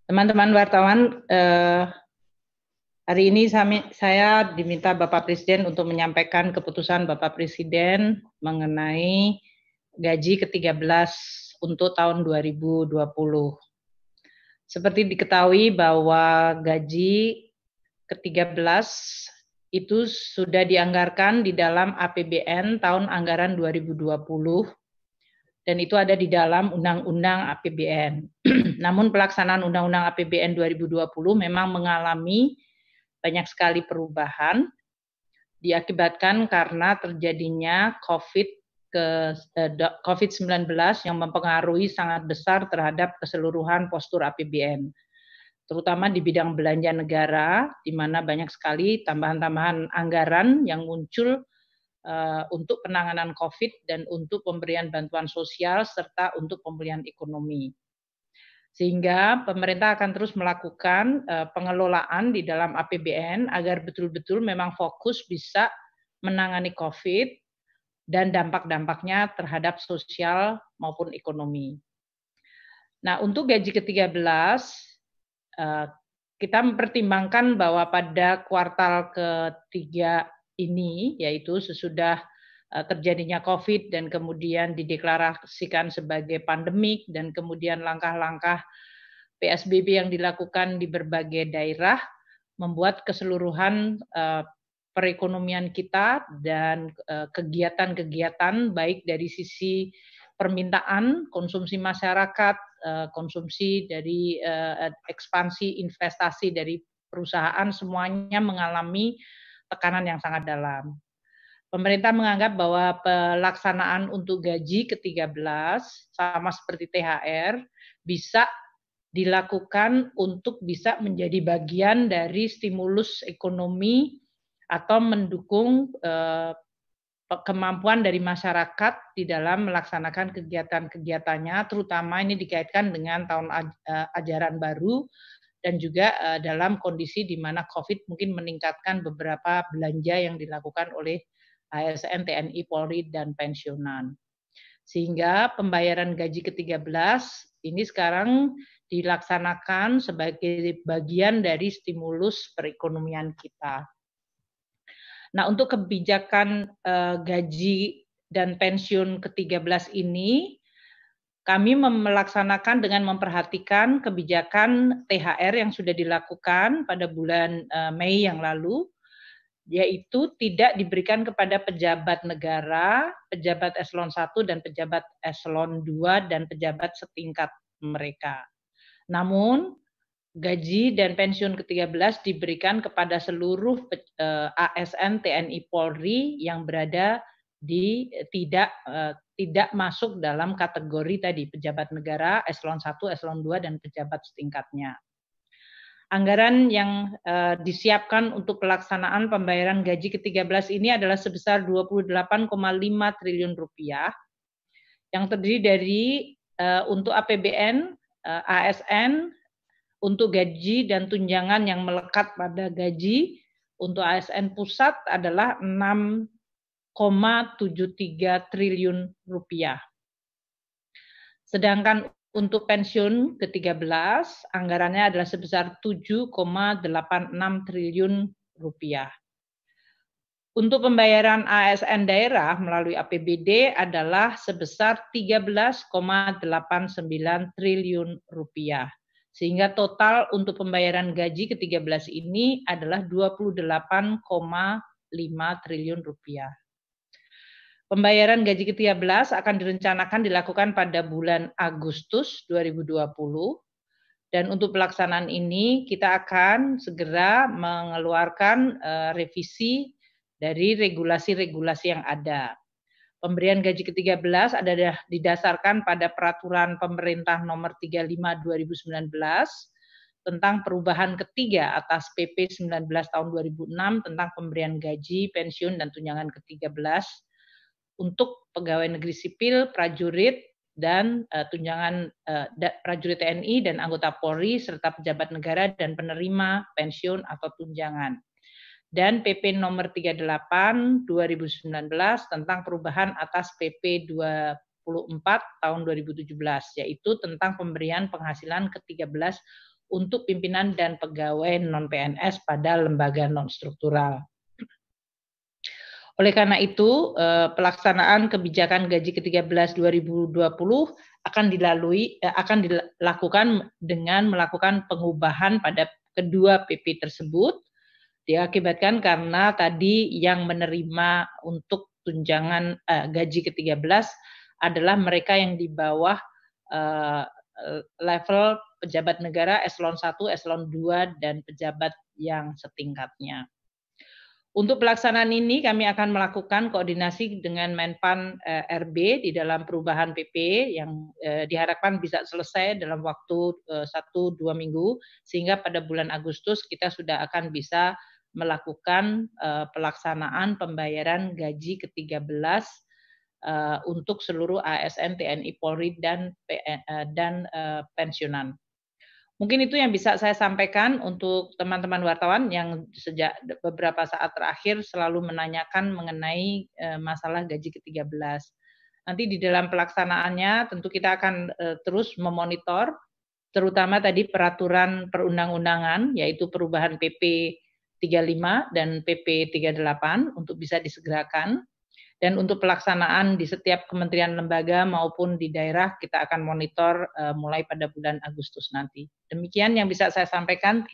Teman-teman wartawan, hari ini saya diminta Bapak Presiden untuk menyampaikan keputusan Bapak Presiden mengenai gaji ke-13 untuk tahun 2020. Seperti diketahui bahwa gaji ke-13 itu sudah dianggarkan di dalam APBN tahun anggaran 2020 dan itu ada di dalam Undang-Undang APBN. Namun pelaksanaan Undang-Undang APBN 2020 memang mengalami banyak sekali perubahan diakibatkan karena terjadinya COVID-19 yang mempengaruhi sangat besar terhadap keseluruhan postur APBN, terutama di bidang belanja negara, di mana banyak sekali tambahan-tambahan anggaran yang muncul untuk penanganan COVID dan untuk pemberian bantuan sosial serta untuk pemulihan ekonomi. Sehingga pemerintah akan terus melakukan pengelolaan di dalam APBN agar betul-betul memang fokus bisa menangani COVID dan dampak-dampaknya terhadap sosial maupun ekonomi. Nah, untuk gaji ke-13, kita mempertimbangkan bahwa pada kuartal ketiga ini, yaitu sesudah terjadinya COVID dan kemudian dideklarasikan sebagai pandemik dan kemudian langkah-langkah PSBB yang dilakukan di berbagai daerah membuat keseluruhan perekonomian kita dan kegiatan-kegiatan baik dari sisi permintaan, konsumsi masyarakat, konsumsi dari ekspansi investasi dari perusahaan semuanya mengalami tekanan yang sangat dalam. Pemerintah menganggap bahwa pelaksanaan untuk gaji ke-13 sama seperti THR bisa dilakukan untuk bisa menjadi bagian dari stimulus ekonomi atau mendukung kemampuan dari masyarakat di dalam melaksanakan kegiatan-kegiatannya, terutama ini dikaitkan dengan tahun ajaran baru dan juga dalam kondisi di mana COVID mungkin meningkatkan beberapa belanja yang dilakukan oleh ASN, TNI, Polri, dan pensiunan. Sehingga pembayaran gaji ke-13 ini sekarang dilaksanakan sebagai bagian dari stimulus perekonomian kita. Nah, untuk kebijakan gaji dan pensiun ke-13 ini, kami melaksanakan dengan memperhatikan kebijakan THR yang sudah dilakukan pada bulan Mei yang lalu, yaitu tidak diberikan kepada pejabat negara, pejabat eselon 1 dan pejabat eselon 2 dan pejabat setingkat mereka. Namun gaji dan pensiun ke-13 diberikan kepada seluruh ASN, TNI, Polri yang berada di tidak masuk dalam kategori tadi pejabat negara eselon 1, eselon 2 dan pejabat setingkatnya. Anggaran yang disiapkan untuk pelaksanaan pembayaran gaji ke-13 ini adalah sebesar 28,5 triliun rupiah yang terdiri dari untuk APBN, ASN, untuk gaji dan tunjangan yang melekat pada gaji, untuk ASN pusat adalah 6,73 triliun rupiah. Sedangkan untuk pensiun ke-13, anggarannya adalah sebesar 7,86 triliun rupiah. Untuk pembayaran ASN daerah melalui APBD adalah sebesar 13,89 triliun rupiah. Sehingga total untuk pembayaran gaji ke-13 ini adalah 28,5 triliun rupiah. Pembayaran gaji ke-13 akan direncanakan dilakukan pada bulan Agustus 2020 dan untuk pelaksanaan ini kita akan segera mengeluarkan revisi dari regulasi-regulasi yang ada. Pemberian gaji ke-13 adalah didasarkan pada peraturan pemerintah nomor 35 2019 tentang perubahan ketiga atas PP 19 tahun 2006 tentang pemberian gaji, pensiun, dan tunjangan ke-13 untuk pegawai negeri sipil, prajurit, dan tunjangan prajurit TNI dan anggota Polri serta pejabat negara dan penerima pensiun atau tunjangan. Dan PP nomor 38 2019 tentang perubahan atas PP 24 tahun 2017 yaitu tentang pemberian penghasilan ke-13 untuk pimpinan dan pegawai non-PNS pada lembaga non-struktural. Oleh karena itu, pelaksanaan kebijakan gaji ke-13 2020 akan dilakukan dengan melakukan pengubahan pada kedua PP tersebut, diakibatkan karena tadi yang menerima untuk tunjangan gaji ke-13 adalah mereka yang di bawah level pejabat negara eselon 1, eselon 2, dan pejabat yang setingkatnya. Untuk pelaksanaan ini kami akan melakukan koordinasi dengan Menpan RB di dalam perubahan PP yang diharapkan bisa selesai dalam waktu 1-2 minggu, sehingga pada bulan Agustus kita sudah akan bisa melakukan pelaksanaan pembayaran gaji ke-13 untuk seluruh ASN, TNI, Polri, dan pensiunan. Mungkin itu yang bisa saya sampaikan untuk teman-teman wartawan yang sejak beberapa saat terakhir selalu menanyakan mengenai masalah gaji ke-13. Nanti di dalam pelaksanaannya tentu kita akan terus memonitor, terutama tadi peraturan perundang-undangan, yaitu perubahan PP 35 dan PP 38 untuk bisa disegerakan. Dan untuk pelaksanaan di setiap kementerian lembaga maupun di daerah kita akan monitor mulai pada bulan Agustus nanti. Demikian yang bisa saya sampaikan.